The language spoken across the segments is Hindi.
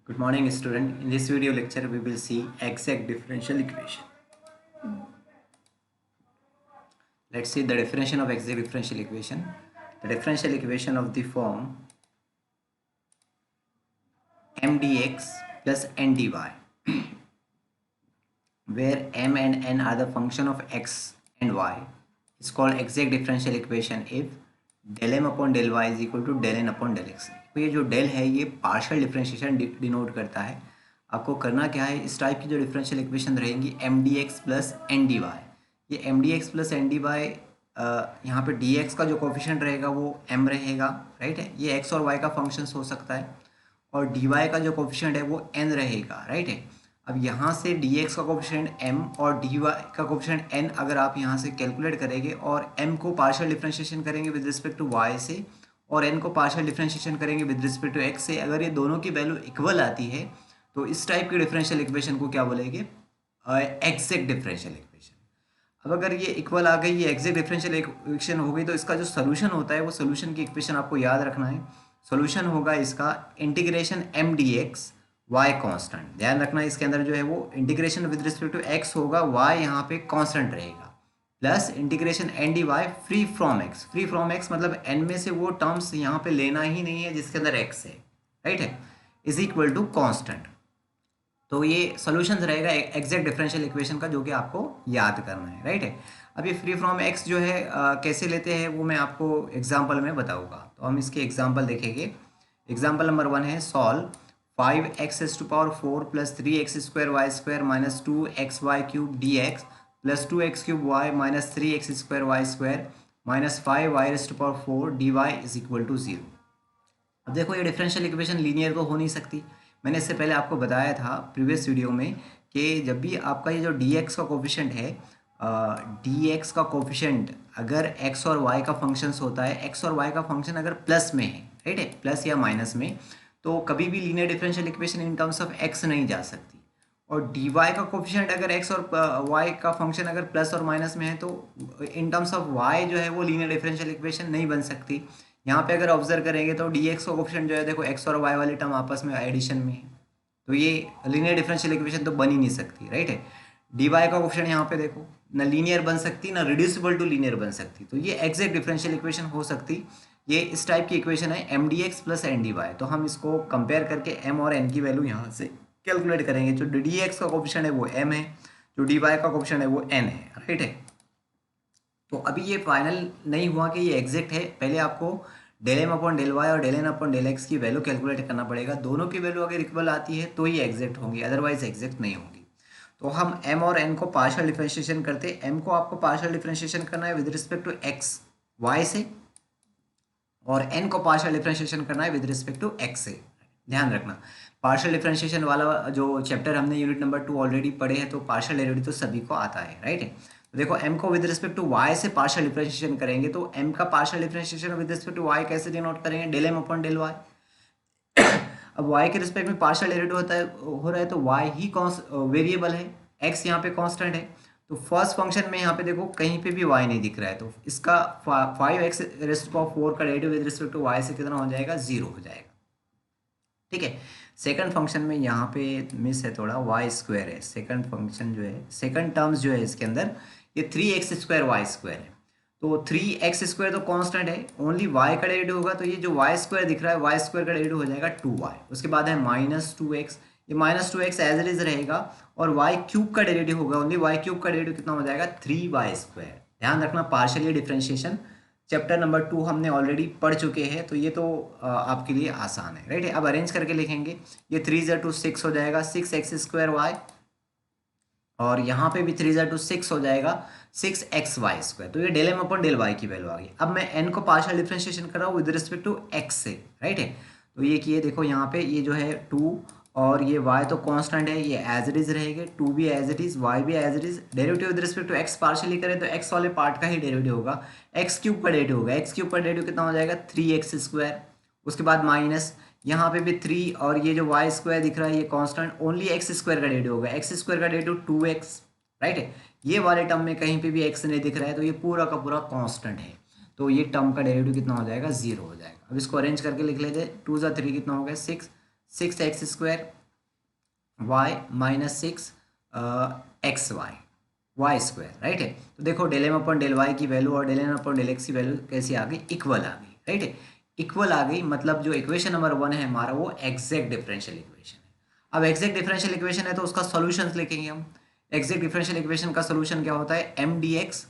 Good morning, student. In this video lecture, we will see exact differential equation. Let's see the definition of exact differential equation. The differential equation of the form m dx plus n dy, where m and n are the function of x and y, is called exact differential equation if del m upon del y is equal to del n upon del x. तो ये जो del है ये पार्शियल डिफरेंशिएशन डिनोट करता है. आपको करना क्या है, इस टाइप की जो डिफरेंशियल इक्वेशन रहेंगी M D x plus N D Y, ये M D x plus N D Y, यहाँ पे डी एक्स का जो कोफिशिएंट रहेगा वो m रहेगा, राइट है. ये x और y का फंक्शंस हो सकता है और डी वाई का जो कोफिशिएंट है वो n रहेगा, राइट है. अब यहाँ से डी एक्स का कोफिशिएंट m और डी वाई का कोफिशिएंट n अगर आप यहाँ से कैलकुलेट करेंगे और m को पार्शियल डिफरेंशिएशन करेंगे विद रिस्पेक्ट टू y से और n को पार्शियल डिफरेंशिएशन करेंगे विद रिस्पेक्ट टू x से, अगर ये दोनों की वैल्यू इक्वल आती है तो इस टाइप की डिफरेंशियल इक्वेशन को क्या बोलेंगे, एग्जैक्ट डिफरेंशियल इक्वेशन. अब अगर ये इक्वल आ गई, ये एग्जैक्ट डिफरेंशियल इक्वेशन हो गई, तो इसका जो सोल्यूशन होता है वो सोल्यूशन की इक्वेशन आपको याद रखना है. सोल्यूशन होगा इसका integration M D x y constant. ध्यान रखना इसके अंदर जो है वो integration with respect to x होगा, वाई यहाँ पे कॉन्स्टेंट रहेगा, plus integration N D y free from x. Free from x मतलब एन में से वो टर्म्स यहाँ पे लेना ही नहीं है जिसके अंदर एक्स है, राइट है, इज इक्वल टू कॉन्स्टेंट. तो ये सॉल्यूशन रहेगा एग्जैक्ट डिफरेंशियल इक्वेशन का, जो कि आपको याद करना है, राइट है. अब ये फ्री फ्रॉम एक्स जो है कैसे लेते हैं वो मैं आपको एग्जांपल में बताऊंगा. तो हम इसके एग्जांपल देखेंगे. एग्जांपल नंबर 1 है solve 5x⁴ plus 3x² minus 2xy cube dx plus 2x³ minus 3x² minus 5y⁴ dy is equal to 0. अब देखो ये डिफरेंशियल इक्वेशन लीनियर तो हो नहीं सकती. मैंने इससे पहले आपको बताया था प्रीवियस वीडियो में कि जब भी आपका ये जो dx का कोफिशिएंट है, dx का कोफिशिएंट अगर x और y का फंक्शंस होता है, x और y का फंक्शन अगर प्लस में है, राइट है, प्लस या माइनस में, तो कभी भी linear differential equation in terms of x नहीं जा सकती. और dy का कोफिशिएंट अगर x और y का फंक्शन अगर प्लस और माइनस में है तो इन टर्म्स ऑफ y जो है वो लीनियर डिफरेंशियल इक्वेशन नहीं बन सकती. यहाँ पे अगर ऑब्जर्व करेंगे तो dx का कोफिशिएंट जो है देखो x और y वाले टर्म आपस में एडिशन में है, तो ये लीनियर डिफरेंशियल इक्वेशन तो बन ही नहीं सकती, राइट है. dy का कोफिशिएंट यहाँ पे देखो ना लीनियर बन सकती ना रिड्यूसिबल टू लीनियर बन सकती, तो ये एग्जैक्ट डिफरेंशियल इक्वेशन हो सकती. ये इस टाइप की इक्वेशन है M D x plus N D y. तो हम इसको कंपेयर करके m और n की वैल्यू यहाँ से कैलकुलेट करेंगे. जो डी एक्स का कोफिशिएंट है वो m है, जो डी वाई का कोफिशिएंट है वो n है, राइट है. तो अभी ये फाइनल नहीं हुआ कि ये एग्जैक्ट है, पहले आपको del M upon del Y और del N upon del x की वैल्यू कैलकुलेट करना पड़ेगा. दोनों की वैल्यू अगर इक्वल आती है तो ही एग्जैक्ट होंगी, अदरवाइज एग्जैक्ट नहीं होंगी. तो हम m और n को पार्शियल डिफरेंशिएशन करते. m को आपको पार्शियल डिफरेंशिएशन करना है with respect to x y से और n को पार्शियल डिफरेंशिएशन करना है विद रिस्पेक्ट टू x से. ध्यान रखना पार्शियल डिफरेंशिएशन वाला जो चैप्टर हमने यूनिट नंबर 2 ऑलरेडी पढ़े हैं, तो पार्शियल डेरिवेटिव तो सभी को आता है, राइट है. तो देखो m को विद रिस्पेक्ट टू y से पार्शियल डिफरेंशिएशन करेंगे, तो m का partial differentiation with respect to y कैसे डिनोट करेंगे, del m upon del y. अब y के रिस्पेक्ट में पार्शियल डेरिवेटिव हो रहा है तो y ही वेरिएबल है, x यहाँ पे कांस्टेंट है. तो फर्स्ट फंक्शन में यहाँ पे देखो कहीं पे भी y नहीं दिख रहा है, तो इसका 5x⁴ का derivative with respect to y से कितना हो जाएगा, 0 हो जाएगा, ठीक है. सेकंड फंक्शन में यहाँ पे मिस है थोड़ा, y² है. सेकंड फंक्शन जो है, सेकंड टर्म्स जो है इसके अंदर ये 3x² y² है. तो 3x² तो कांस्टेंट है, ओनली y का डेरिवेटिव होगा, तो ये जो y² दिख रहा है y² का डेरिवेटिव हो जाएगा 2y. उसके बाद है -2x, ये -2x एज इट इज रहेगा और y³ का डेरिवेटिव होगा, ओनली y³ का डेरिवेटिव कितना हो जाएगा, 3y². ध्यान रखना पार्शियल डिफरेंशिएशन चैप्टर नंबर 2 हमने ऑलरेडी पढ़ चुके हैं, तो ये तो आपके लिए आसान है, राइट है. अब अरेंज करके लिखेंगे, ये 3 × 2 6 हो जाएगा 6x² और यहाँ पे भी 3 × 2 6 हो जाएगा 6xy². तो ये del M upon del y की वैल्यू आ गई. अब मैं n को पार्शियल डिफरेंशिएशन कर रहा हूँ विद रिस्पेक्ट टू x से, राइट है. तो ये किए देखो यहाँ पे ये जो है 2 और ये y तो कांस्टेंट है, ये एज इट इज रहेगा, 2 भी एज इट इज, y भी as it is. Derivative with respect to x partially करें तो x वाले पार्ट का ही डेरिवेटिव होगा, x³ का डेरिवेटिव होगा. x³ का डेरिवेटिव कितना हो जाएगा, 3x². उसके बाद माइनस यहाँ पे भी 3 और ये जो y² दिख रहा है ये कांस्टेंट, ओनली x² का डेरिवेटिव होगा, x² का डेरिवेटिव 2x, राइट है. ये वाले टर्म में कहीं पे भी x नहीं दिख रहा है, तो ये पूरा का पूरा कांस्टेंट है, तो ये टर्म का डेरिवेटिव कितना हो जाएगा, 0 हो जाएगा. अब इसको अरेंज करके लिख लेते. 2 × 3 कितना हो गया, 6 6x² y minus six x Y square, right है। तो देखो del M upon del y की वैल्यू और del N upon del x की वैल्यू कैसी आ गई, इक्वल आ गई, राइट है। इक्वल आ गई मतलब जो इक्वेशन नंबर 1 है हमारा वो एग्जैक्ट डिफरेंशियल इक्वेशन है। अब एग्जैक्ट डिफरेंशियल इक्वेशन है तो उसका सॉल्यूशंस लिखेंगे हम। एग्जैक्ट डिफरेंशियल इक्वेशन का सॉल्यूशन क्या होता है, M D x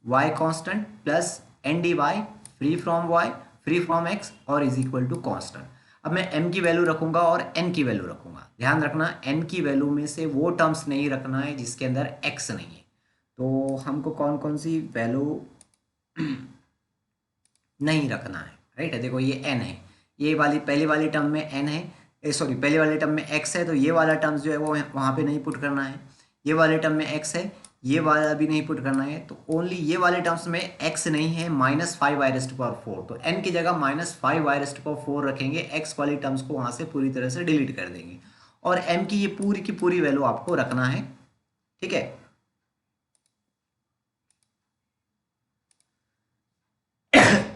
y constant plus N D y free from y free from x और इज इक्वल टू कॉन्स्टेंट। अब मैं m की वैल्यू रखूंगा और n की वैल्यू रखूंगा। ध्यान रखना n की वैल्यू में से वो टर्म्स नहीं रखना है जिसके अंदर x नहीं है। तो हमको कौन कौन सी वैल्यू नहीं रखना है, राइट है। देखो ये n है, ये वाली पहली वाली टर्म में n है, सॉरी पहले वाले टर्म में x है, तो ये वाला टर्म्स जो है वो वहाँ पे नहीं पुट करना है। ये वाले टर्म में x है, ये वाला भी नहीं पुट करना है। तो ओनली ये वाले टर्म्स में x नहीं है, -5y⁴ तो n की जगह -5y⁴ रखेंगे, x वाली टर्म्स को वहाँ से पूरी तरह से डिलीट कर देंगे और m की पूरी वैल्यू आपको रखना है, ठीक है।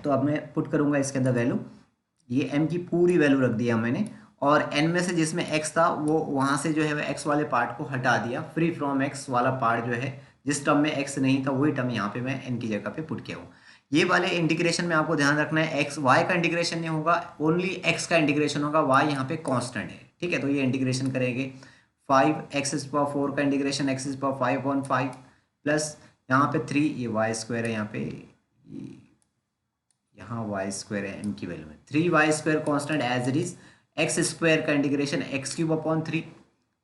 तो अब मैं पुट करूंगा इसके अंदर वैल्यू, ये m की पूरी वैल्यू रख दिया मैंने और n में से जिसमें x था वो वहां से जो है x वाले पार्ट को हटा दिया, फ्री फ्रॉम x वाला पार्ट जो है जिस टर्म में x नहीं था वही टर्म यहाँ पे मैं n की जगह पे पुट किया हूँ। ये वाले इंटीग्रेशन में आपको ध्यान रखना है x y का इंटीग्रेशन नहीं होगा, ओनली x का इंटीग्रेशन होगा, y यहाँ पे कॉन्स्टेंट है, ठीक है। तो ये इंटीग्रेशन करेंगे 5x⁴ का इंटीग्रेशन x⁵5/5 प्लस यहाँ पे 3, ये वाई स्क्वायर है, यहाँ पे यहाँ वाई स्क्वायर है m की वैल्यू में 3y² constant as it is, X square का integration x³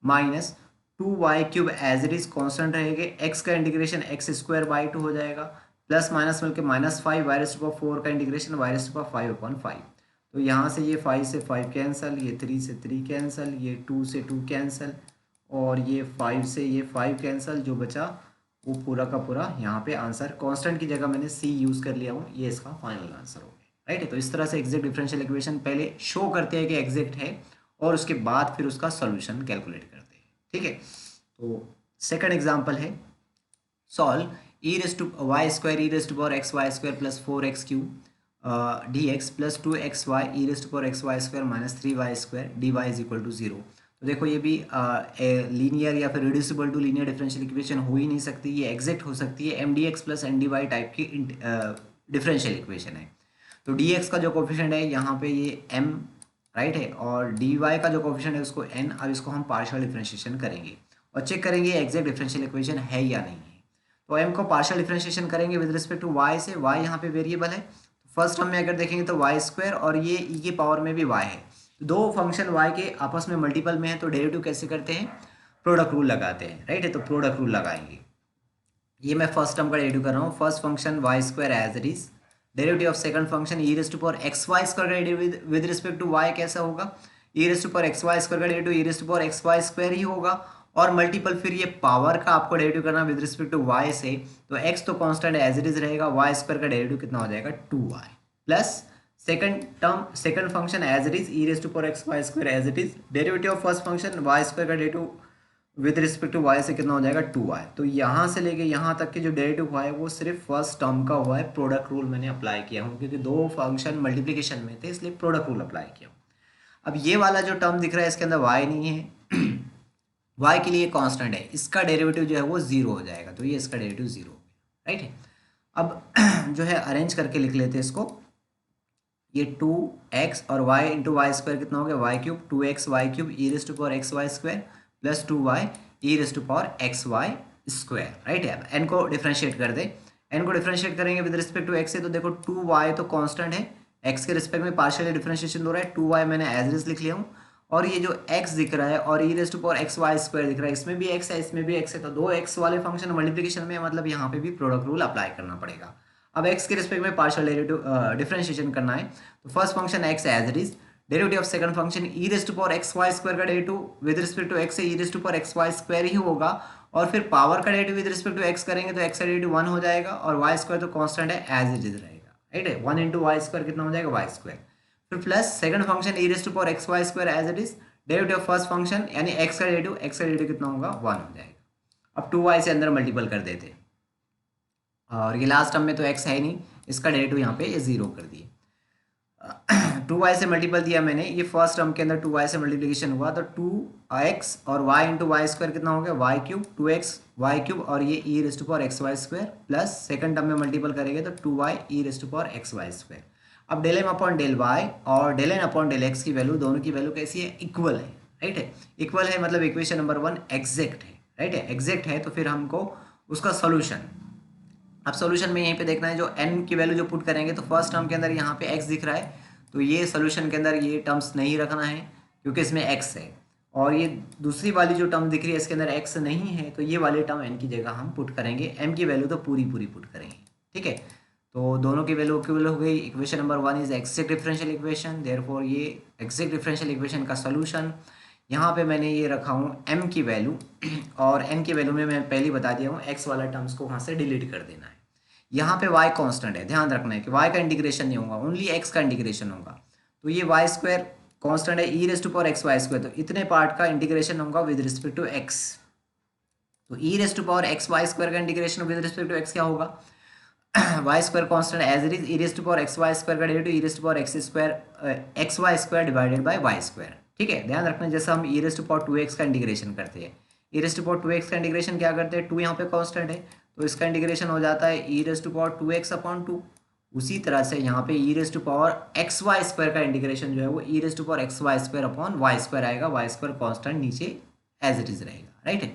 minus 2y³ as it is constant रहेगा, x का इंटीग्रेशन x²/2 हो जाएगा, प्लस माइनस मिलकर -5y⁴ का इंटीग्रेशन y⁵5/5। तो यहाँ से ये 5 से 5 कैंसल, ये 3 से 3 कैंसल, ये 2 से 2 कैंसल और ये 5 से ये 5 कैंसल, जो बचा वो पूरा का पूरा यहाँ पे आंसर कांस्टेंट की जगह मैंने सी यूज़ कर लिया हूँ, ये इसका फाइनल आंसर हो गया, राइट है। तो इस तरह से एग्जैक्ट डिफरेंशियल इक्वेशन पहले शो करते हैं कि एग्जैक्ट है और उसके बाद फिर उसका सॉल्यूशन कैलकुलेट करते हैं, ठीक है। तो सेकंड एग्जांपल है, solve e⁻x² plus 4x³ dx plus 2xy e⁻xy² minus 3y² dy is equal to 0। तो देखो ये भी लीनियर या फिर reducible to linear differential equation हो ही नहीं सकती, ये एग्जैक्ट हो सकती है M D x plus N D y type की डिफरेंशियल इक्वेशन है। तो डी एक्स का जो कोफिशिएंट है यहाँ पे ये m, राइट है, और डी वाई का जो कोफिशिएंट है उसको n। अब इसको हम पार्शियल डिफरेंशिएशन करेंगे और चेक करेंगे एग्जैक्ट डिफरेंशियल इक्वेशन है या नहीं है। तो m को पार्शियल डिफरेंशिएशन करेंगे विद रिस्पेक्ट टू y से, y यहाँ पे वेरिएबल है। फर्स्ट टर्म में अगर देखेंगे तो y² और ये e की पावर में भी y है, दो फंक्शन y के आपस में मल्टीपल में है तो डेरिवेटिव कैसे करते हैं, प्रोडक्ट रूल लगाते हैं, राइट है। तो प्रोडक्ट रूल लगाएंगे, ये मैं फर्स्ट टर्म का डेरिवेटिव कर रहा हूँ, first function y² as it is, derivative of second function e⁻xy² का derivative with respect to y कैसा होगा, e⁻xy² का डेरिवेटिव e⁻xy² ही होगा और मल्टीपल फिर ये पावर का आपको डेरिवेटिव करना विद रिस्पेक्ट टू y से, तो x तो कांस्टेंट एज इट इज रहेगा, y² का डेरिवेटिव कितना हो जाएगा 2y plus second term second function as it is e⁻xy² as it is, derivative of first function y² का derivative with respect to y से कितना हो जाएगा 2y। तो यहाँ से लेके यहाँ तक के जो डेरिवेटिव हुआ है वो सिर्फ फर्स्ट टर्म का हुआ है, प्रोडक्ट रूल मैंने अप्लाई किया हूँ क्योंकि दो फंक्शन मल्टीप्लिकेशन में थे इसलिए प्रोडक्ट रूल अप्लाई किया हूँ। अब ये वाला जो टर्म दिख रहा है इसके अंदर y नहीं है y के लिए कांस्टेंट है, इसका डेरिवेटिव जो है वो 0 हो जाएगा, तो ये इसका डेरिवेटिव 0 हो गया, राइट है। अब जो है अरेंज करके लिख लेते हैं इसको, ये 2x और y इंटू y² कितना हो गया y³ 2x y³ e⁻xy² plus 2y e⁻xy², right है। अब n को डिफ्रेंशिएट कर दे, n को डिफ्रेंशिएट करेंगे विद रिस्पेक्ट टू x से, तो देखो 2y तो कांस्टेंट है, x के रिस्पेक्ट में पार्शियली डिफ्रेंशिएशन हो रहा है, 2y मैंने एज इज लिख लिया हूँ और ये जो x दिख रहा है और e⁻xy² दिख रहा है, इसमें भी x है इसमें भी x है, तो दो x वाले फंक्शन मल्टीप्लिकेशन में मतलब यहाँ पे भी प्रोडक्ट रूल अप्लाई करना पड़ेगा। अब x के रिस्पेक्ट में पार्शियल डेरिवेटिव डिफरेंशिएशन करना है, तो first function x as it is, derivative of second function e⁻xy² का derivative with respect to x से e⁻xy² ही होगा और फिर पावर का derivative with respect to x करेंगे तो x का डेरिवेटिव 1 हो जाएगा और y² तो कांस्टेंट है एज इट इज रहेगा, राइट है। 1 इंटू y² कितना हो जाएगा y², फिर plus second function e⁻xy² as it is, derivative of first function यानी x का डेरिवेटिव कितना होगा 1 हो जाएगा। अब 2y से अंदर मल्टीपल कर देते और ये लास्ट टर्म में तो x है ही नहीं, इसका डेरिवेटिव यहाँ पे ये 0 कर दिए। 2y से मल्टीपल दिया मैंने, ये फर्स्ट टर्म के अंदर 2y से मल्टीप्लिकेशन हुआ तो 2x और y इंटू वाई स्क्वायर कितना हो गया y cube, 2x y cube और ये E raised to power X Y square plus second term में मल्टीपल करेंगे तो 2y E raised to power X Y square. अब del M upon del Y और del N upon del x की वैल्यू, दोनों की वैल्यू कैसी है, इक्वल है, राइट है। इक्वल है मतलब इक्वेशन नंबर 1 एग्जैक्ट है, राइट है। एग्जैक्ट है तो फिर हमको उसका सोल्यूशन, अब सॉल्यूशन में यहीं पे देखना है जो n की वैल्यू जो पुट करेंगे तो फर्स्ट टर्म के अंदर यहाँ पे x दिख रहा है तो ये सॉल्यूशन के अंदर ये टर्म्स नहीं रखना है क्योंकि इसमें x है, और ये दूसरी वाली जो टर्म दिख रही है इसके अंदर x नहीं है तो ये वाली टर्म n की जगह हम पुट करेंगे, m की वैल्यू तो पूरी पूरी पुट करेंगे, ठीक है। तो दोनों की वैल्यू इक्वल हो गई। Equation number 1 is exact differential equation, therefore ये एक्जैक्ट डिफरेंशियल इक्वेशन का सॉल्यूशन। यहाँ पे मैंने ये रखा हूँ m की वैल्यू और n की वैल्यू में मैं पहले ही बता दिया हूँ x वाला टर्म्स को वहाँ से डिलीट कर देना है। यहाँ पे y कांस्टेंट है, ध्यान रखना है कि y का इंटीग्रेशन नहीं होगा, ओनली x का इंटीग्रेशन होगा। तो ये y स्क्वायर कांस्टेंट है E raised to power X Y square, तो इतने पार्ट का इंटीग्रेशन होगा विद रिस्पेक्ट टू x। तो E raised to power X Y square का integration with respect to x क्या होगा, Y square constant as it is E raised to power X Y square का derivative E raised to power X square X Y square divided by Y square, ठीक है। ध्यान रखना जैसे हम ई रेस्ट टू पावर 2x का इंटीग्रेशन करते हैं, ई रेस्ट टू पावर 2x का इंटीग्रेशन क्या करते हैं, 2 यहाँ पे कांस्टेंट है तो इसका इंटीग्रेशन हो जाता है E raised to power 2x upon 2। उसी तरह से यहाँ पे E raised to power X Y square का इंटीग्रेशन जो है वो E raised to power X Y square upon Y square आएगा, वाई स्क्वायर कांस्टेंट नीचे एज इट इज रहेगा, राइट है।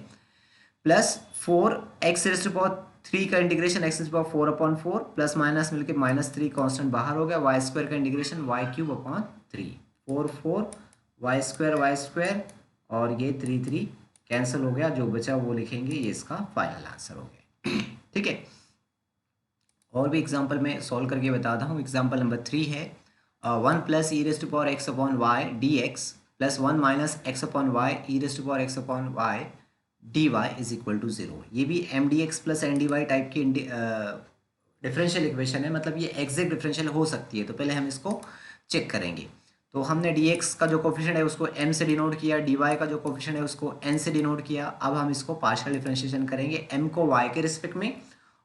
Plus 4x raised to power 3 का integration X raised to power 4 upon 4 plus minus मिलके -3 कांस्टेंट बाहर हो गया, वाई स्क्वायर का integration y cube upon 3, 4 4 y square और ये 3 3 कैंसिल हो गया, जो बचा वो लिखेंगे, ये इसका फाइनल आंसर हो गया, ठीक है। और भी एग्जांपल में सॉल्व करके बताता हूँ। एग्जांपल नंबर 3 है 1 plus e raised to power x upon y d x plus 1 minus x upon y e raised to power x upon y d y is equal to 0। ये भी M D x plus N D y type की डिफरेंशियल इक्वेशन है, मतलब ये एग्जैक्ट डिफरेंशियल हो सकती है। तो पहले हम इसको चेक करेंगे। तो हमने डी एक्स का जो कोफिशिएंट है उसको m से डिनोट किया, डी वाई का जो कोफिशिएंट है उसको n से डिनोट किया। अब हम इसको पार्शियल डिफरेंशिएशन करेंगे, m को y के रिस्पेक्ट में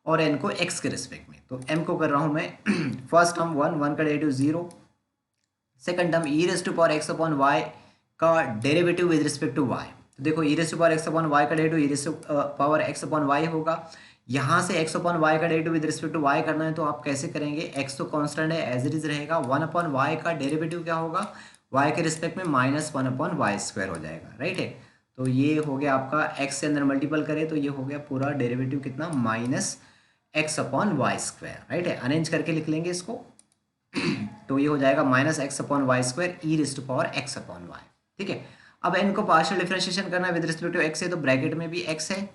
और n को x के रिस्पेक्ट में। तो m को कर रहा हूँ मैं फर्स्ट टर्म 1 का derivative 0, second term E raised to power x upon Y का derivative with respect to y। तो देखो E raised to power x upon Y का derivative E raised to power x upon Y होगा। यहाँ से x अपॉन वाई का derivative with respect to y करना है तो आप कैसे करेंगे, x तो कांस्टेंट है एज इट इज रहेगा, 1 अपॉन वाई का डेरिवेटिव क्या होगा y के रिस्पेक्ट में -1 अपॉन वाई स्क्वायर हो जाएगा, राइट है। तो ये हो गया आपका x से अंदर मल्टीपल करें तो ये हो गया पूरा डेरिवेटिव कितना -x upon Y square, right है। अरेंज करके लिख लेंगे इसको तो ये हो जाएगा -x upon Y square e raise to power x upon y, ठीक है। अब n को पार्शियल डिफरेंशिएशन करना है विद रिस्पेक्ट टू x है तो ब्रैकेट में भी x है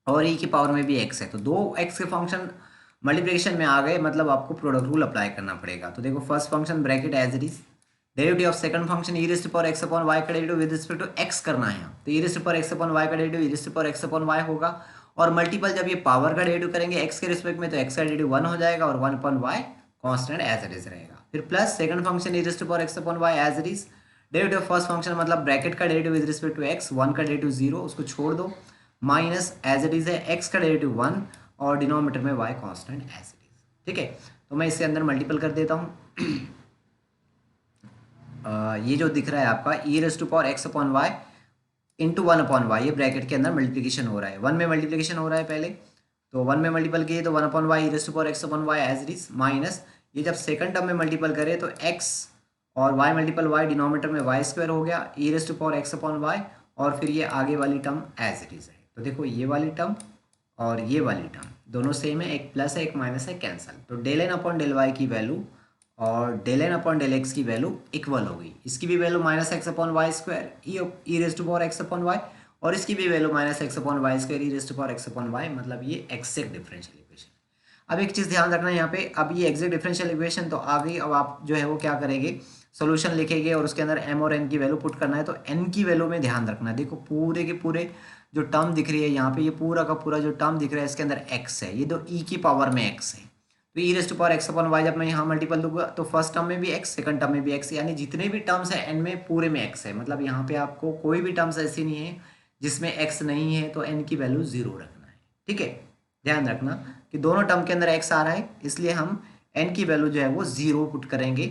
और e की पावर में भी x है, तो दो x के फंक्शन मल्टीप्लिकेशन में आ गए, मतलब आपको प्रोडक्ट रूल अप्लाई करना पड़ेगा। तो देखो first function bracket as it is, derivative of second function e raise to power x upon y का derivative with respect to x करना है, तो e raise to power x upon y का derivative e raise to power x upon y होगा, और मल्टीपल जब ये पावर का डेरिवेटिव करेंगे x के रिस्पेक्ट में तो x का डेरिवेटिव 1 हो जाएगा और 1 upon y constant as it is रहेगा। फिर plus second function e raise to power x upon y as it is, derivative of first function मतलब ब्रैकेट का derivative with respect to x, 1 का डेरिवेटिव 0 उसको छोड़ दो, माइनस एज इट इज है x का डेरिवेटिव 1 और डिनोमिनेटर में y constant as it is, ठीक है। तो मैं इसके अंदर मल्टीपल कर देता हूँ ये जो दिख रहा है आपका e raise to power x upon y into 1 upon y, ये ब्रैकेट के अंदर मल्टीप्लिकेशन हो रहा है, 1 में मल्टीप्लिकेशन हो रहा है पहले, तो 1 में मल्टीपल किए तो 1 upon y e raise to power x upon y as it is, minus ये जब सेकंड टर्म में मल्टीपल करें तो x और y मल्टीपल y डिनोमिनेटर में वाई स्क्वायर हो गया e raise to power x upon y, और फिर ये आगे वाली टर्म एज इट इज है। तो देखो ये वाली टर्म और ये वाली टर्म दोनों सेम है, एक प्लस है एक माइनस है, कैंसल। तो del N upon del y की वैल्यू और del N upon del x की वैल्यू इक्वल हो गई। इसकी भी value -x upon Y square e raise to power x upon y, और इसकी भी value -x upon Y square e raise to power x upon y, मतलब ये एक्जैक्ट डिफरेंशियल इक्वेशन। अब एक चीज़ ध्यान रखना है यहाँ पे, अब ये एक्जैक्ट डिफरेंशियल इक्वेशन तो आ गई, अब आप जो है वो क्या करेंगे, सॉल्यूशन लिखेंगे और उसके अंदर m और n की वैल्यू पुट करना है। तो n की वैल्यू में ध्यान रखना है, देखो पूरे के पूरे जो टर्म दिख रही है यहाँ पे, ये पूरा का पूरा जो टर्म दिख रहा है इसके अंदर x है, ये तो e की पावर में x है, तो e raise to power x upon y जब मैं यहाँ मल्टीपल दूंगा तो फर्स्ट टर्म में भी x, सेकंड टर्म में भी x, यानी जितने भी टर्म्स है n में पूरे में x है, मतलब यहाँ पे आपको कोई भी टर्म्स ऐसी नहीं है जिसमें x नहीं है, तो n की वैल्यू 0 रखना है, ठीक है। ध्यान रखना कि दोनों टर्म के अंदर x आ रहा है, इसलिए हम एन की वैल्यू जो है वो 0 पुट करेंगे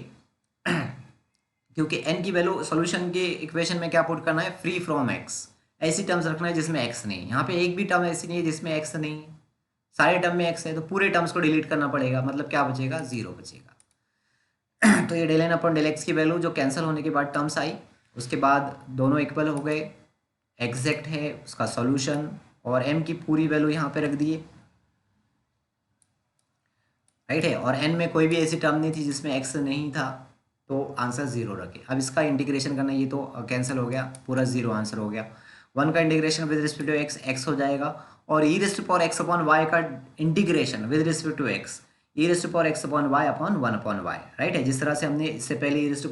क्योंकि एन की वैल्यू सॉल्यूशन के इक्वेशन में क्या पुट करना है, फ्री फ्रॉम एक्स। ऐसी टर्म्स रखना है जिसमें एक्स नहीं है। यहाँ पे एक भी टर्म ऐसी नहीं है जिसमें एक्स नहीं है, सारे टर्म में एक्स है, तो पूरे टर्म्स को डिलीट करना पड़ेगा, मतलब क्या बचेगा, 0 बचेगा। तो ये del N upon del x की वैल्यू जो कैंसिल होने के बाद टर्म्स आई, उसके बाद दोनों इक्वल हो गए, एग्जैक्ट है उसका सॉल्यूशन, और एम की पूरी वैल्यू यहाँ पे रख दिए, राइट है। और एन में कोई भी ऐसी टर्म नहीं थी जिसमें एक्स नहीं था, तो आंसर 0 रखे। अब इसका इंटीग्रेशन करना, ये तो कैंसिल हो गया, पूरा 0 आंसर हो गया। 1 का integration with respect to X X हो जाएगा, और E raised power x upon Y का integration with respect to X E raised power x upon Y upon 1 upon Y, right है। जिस तरह से हमने इससे पहले E raised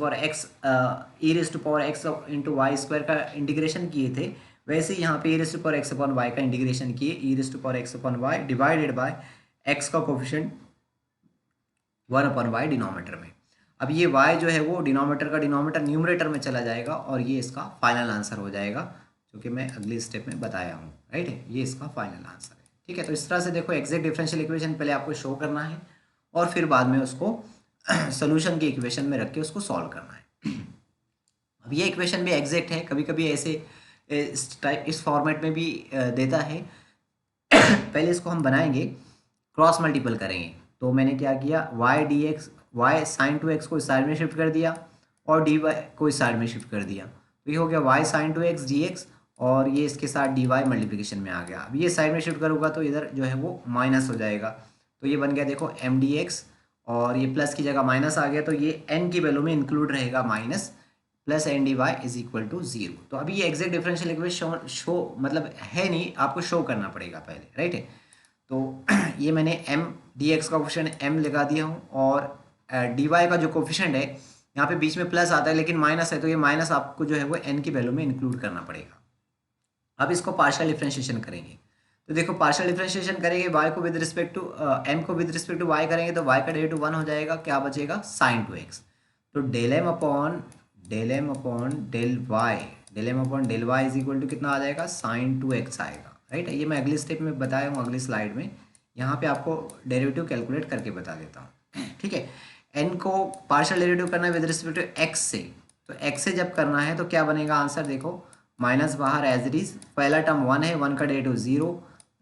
power X into Y square का इंटीग्रेशन किए थे, वैसे ही यहाँ पे E raised power x upon Y का इंटीग्रेशन किए, E raised power x upon y divided by x का कोफिशिएंट 1 अपॉन वाई डिनोमीटर में। अब ये y जो है वो डिनोमीटर का डिनोमीटर न्यूमरेटर में चला जाएगा, और ये इसका फाइनल आंसर हो जाएगा, जो कि मैं अगली स्टेप में बताया हूँ, राइट है। ये इसका फाइनल आंसर है, ठीक है। तो इस तरह से देखो, एग्जैक्ट डिफरेंशियल इक्वेशन पहले आपको शो करना है, और फिर बाद में उसको सोल्यूशन की इक्वेशन में रख के उसको सॉल्व करना है। अब ये इक्वेशन भी एग्जैक्ट है, कभी कभी ऐसे इस फॉर्मेट में भी देता है। पहले इसको हम बनाएंगे, क्रॉस मल्टीपल करेंगे। तो मैंने क्या किया, y d x, y sine two x को इस साइड में शिफ्ट कर दिया, और डी वाई को इस साइड में शिफ्ट कर दिया, तो ये हो गया y sine two x d x, और ये इसके साथ डी वाई मल्टीप्लिकेशन में आ गया। अब ये साइड में शिफ्ट करूँगा तो इधर जो है वो माइनस हो जाएगा, तो ये बन गया देखो एम डी एक्स, और ये प्लस की जगह माइनस आ गया, तो ये एन की वैल्यू में इंक्लूड रहेगा minus, plus N D y is equal to 0। तो अभी ये एग्जैक्ट डिफरेंशियल इक्वेशन शो मतलब है नहीं, आपको शो करना पड़ेगा पहले, राइट है। तो ये मैंने एम डी एक्स का कोफिशिएंट एम लगा दिया हूँ, और डी वाई का जो कोफिशिएंट है, यहाँ पे बीच में प्लस आता है लेकिन माइनस है, तो ये माइनस आपको जो है वो एन की वैल्यू में इंक्लूड करना पड़ेगा। अब इसको पार्शियल डिफरेंशिएशन करेंगे, तो देखो पार्शियल डिफरेंशिएशन करेंगे, वाई को विद रिस्पेक्ट टू एम को विद रिस्पेक्ट टू वाई करेंगे, तो वाई का डेरिवेटिव 1 हो जाएगा, क्या बचेगा, साइन टू एक्स। तो del M upon del M upon del y is equal to कितना आ जाएगा, साइन टू एक्स आएगा, राइट। ये मैं अगले स्टेप में बताया हूँ, अगली स्लाइड में, यहाँ पे आपको डेरिवेटिव कैलकुलेट करके बता देता हूँ, ठीक है। एन को पार्शियल डेरिवेटिव करना है विद रिस्पेक्ट टू एक्स से, तो एक्स से जब करना है तो क्या बनेगा आंसर, देखो माइनस बाहर एज इट इज, पहला टर्म 1 है, 1 का डेरिवेटिव 0,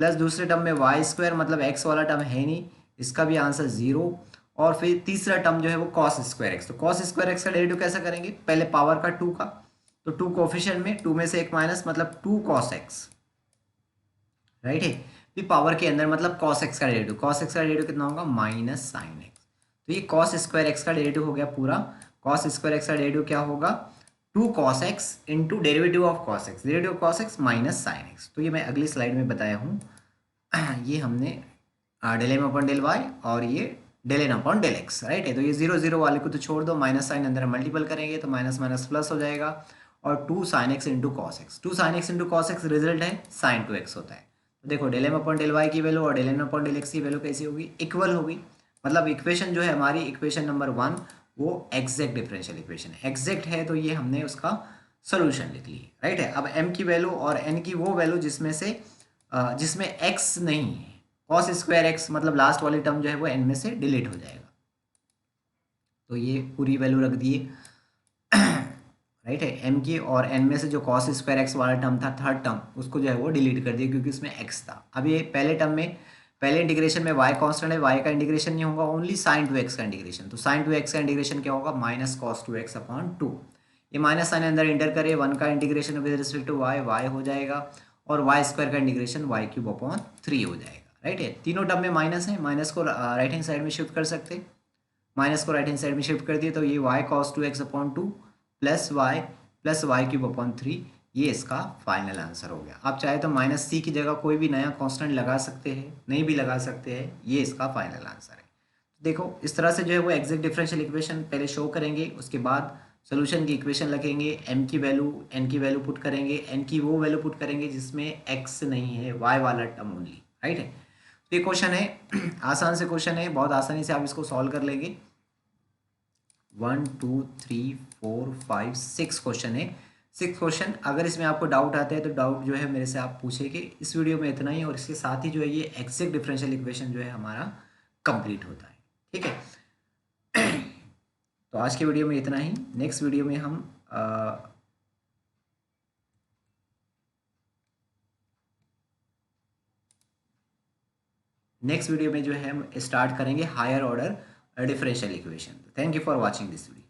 प्लस दूसरे टर्म में वाई स्क्वायर मतलब एक्स वाला टर्म है नहीं, इसका भी आंसर 0, और फिर तीसरा टर्म जो है वो कॉस स्क्वायर एक्स। तो कॉस स्क्वायर एक्स का डेरिवेटिव कैसे करेंगे, पहले पावर का 2 का, तो 2 कोफिशिएंट में 2 में से एक माइनस, मतलब 2 कॉस एक्स, राइट है। फिर पावर के अंदर मतलब कॉस एक्स का डेरिवेटिव, कॉस एक्स का डेरिवेटिव कितना होगा, माइनस साइन एक्स। तो ये कॉस स्क्वायर एक्स का डेरिवेटिव हो गया पूरा। कॉस स्क्वायर एक्स का डेरिवेटिव क्या होगा, 2 cos x into derivative of cos x, derivative of cos x minus sine x. तो ये मैं अगली स्लाइड में बताया हूँ। ये हमने del M upon del Y, और ये del N upon del x, right है। तो ये 0 0 वाले को तो छोड़ दो, माइनस साइन अंदर मल्टीपल करेंगे तो माइनस माइनस प्लस हो जाएगा, और 2 sine x into cos x, 2 sine x into cos x result है साइन टू एक्स होता है। तो देखो del M upon del y की वैल्यू और del N upon del x की वैल्यू कैसी होगी, इक्वल होगी। मतलब इक्वेशन जो है हमारी, इक्वेशन नंबर 1 वो एग्जैक्ट डिफरेंशियल इक्वेशन है, एग्जैक्ट है, तो ये हमने उसका सोल्यूशन लिख ली, राइट है। अब m की वैल्यू और n की वो वैल्यू जिसमें x नहीं है, cos स्क्वायर एक्स मतलब लास्ट वाली टर्म जो है वो n में से डिलीट हो जाएगा, तो ये पूरी वैल्यू रख दिए, राइट है। m की और n में से जो cos स्क्वायर एक्स वाला टर्म था, थर्ड टर्म, उसको जो है वो डिलीट कर दिया क्योंकि उसमें x था। अब ये पहले टर्म में, पहले इंटीग्रेशन में y कांस्टेंट है, y का इंटीग्रेशन नहीं होगा, ओनली साइन टू एक्स का इंटीग्रेशन। तो साइन टू एक्स का इंटीग्रेशन क्या होगा, minus cos two x upon 2। ये माइनस साइन अंदर इंटर करे, 1 का integration with respect to y y हो जाएगा, और वाई स्क्वायर का इंटीग्रेशन y क्यूब अपॉन 3 हो जाएगा, राइट है। तीनों टर्म में माइनस है, माइनस को राइट हैंड साइड में शिफ्ट कर सकते, माइनस को राइट हैंड साइड में शिफ्ट कर दिए, तो ये y cos 2x upon 2 plus y cube upon 3, ये इसका फाइनल आंसर हो गया। आप चाहे तो माइनस सी की जगह कोई भी नया कांस्टेंट लगा सकते हैं, नहीं भी लगा सकते हैं, ये इसका फाइनल आंसर है। देखो इस तरह से जो है वो एग्जैक्ट डिफरेंशियल इक्वेशन पहले शो करेंगे, उसके बाद सोल्यूशन की इक्वेशन लिखेंगे, m की वैल्यू n की वैल्यू पुट करेंगे, n की वो वैल्यू पुट करेंगे जिसमें x नहीं है, y वाला टर्म ओनली, राइट है। तो ये क्वेश्चन है, आसान से क्वेश्चन है, बहुत आसानी से आप इसको सॉल्व कर लेंगे। 1 2 3 4 5 6 क्वेश्चन है, 6 क्वेश्चन। अगर इसमें आपको डाउट आते हैं तो डाउट जो है मेरे से आप पूछेंगे। इस वीडियो में इतना ही, और इसके साथ ही जो है ये एग्जैक्ट डिफरेंशियल इक्वेशन जो है हमारा कंप्लीट होता है, ठीक है। तो आज के वीडियो में इतना ही। नेक्स्ट वीडियो में हम जो है हम स्टार्ट करेंगे higher order differential equation. Thank you for watching this video.